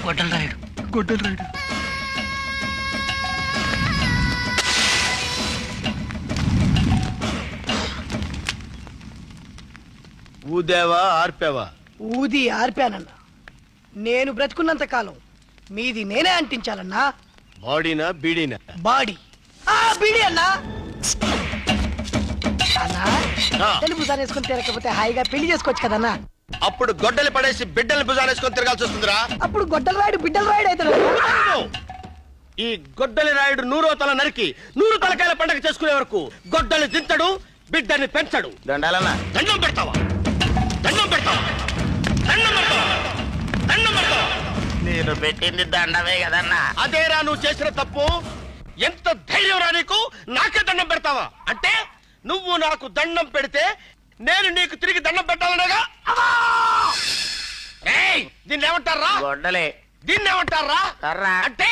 గొడ్డల రాయుడు. ఊదేవా ఆర్పేవా? ఊది ఆర్పానన్నా. నేను బ్రతుకున్నంత కాలం మీది నేనే అంటించాలన్నా. బాడీనా బీడీనా? బాడీ. బీడీ అన్నా. అన్నా తెలుగు భుజాన్ని వేసుకుని తిరగకపోతే హాయిగా పెళ్లి చేసుకోవచ్చు కదన్నా. అప్పుడు గొడ్డలి పడేసి బిడ్డల్ని భుజానేసుకొని తిరగాల్సి వస్తుందిరా. అప్పుడు గొడ్డల రాయుడు బిడ్డల రాయుడు అవుతాడు. ఈ గొడ్డలి రాయుడు 100వ తల నరికి 100 తలకాయల పండగ చేసుకునే వరకు గొడ్డలి దించడు, బిడ్డని పెంచడు. దండాలన్నా. దండం పెడతావా? దండం పెడతావా? దండం పెడతావా? దండం పెడతావా? నేను పెట్టింది దండమే కదన్నా. అదేరా నువ్వు చేసిన తప్పు. ఎంత ధైర్యం రా నీకు? నాకే దండం పెడతావా? అంటే నువ్వు నాకు దండం పెడితే నేను నీకు తిరిగి దండం పెట్టాలనేగా? దీన్ని ఏమంటారా? గొడ్డలే. దీన్ని ఏమంటారా? కర్ర. అంటే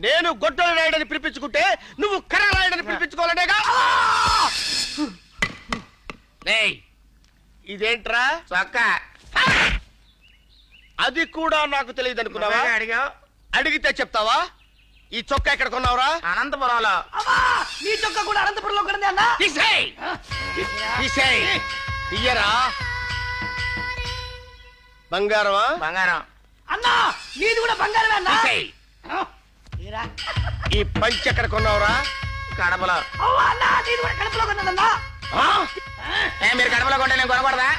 నేను గొడ్డలు రాయడని పిలిపించుకుంటే నువ్వు కర్ర రాయడని పిలిపించుకోవాలనేగా? ఇదేంట్రా? చొక్క. అది కూడా నాకు తెలియదు అనుకున్నావా? అడిగావు. అడిగితే చెప్తావా? ఈ చొక్కా ఎక్కడ కొన్నావురా? అనంతపురంలో. నీ చొక్క కూడా అనంతపురంలో కొన్నది అన్నా. ఇయ్యరా. బంగారమా? బంగారం. అన్నా నీది కూడా బంగారమే అన్నా. ఈ పంచ ఎక్కడ కొన్నావురా? కడపలో. అన్నా నీది కూడా కడపలో కొన్నదన్నా. మీరు కడపలో కొంటే నేను కొనకూడదా?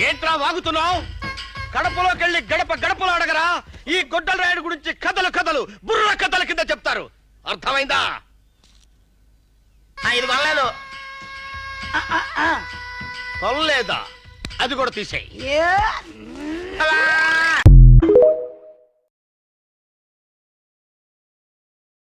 ఏంట్రా వాగుతున్నావు? కడపలోకి వెళ్ళి గడప గడపలో అడగరా. ఈ గొడ్డల రాయుడు గురించి కథలు బుర్ర కథల కింద చెప్తారు. అర్థమైందా? ఇది కొనలేదు. కొనలేదా? అది కూడా తీసేయి. ఏ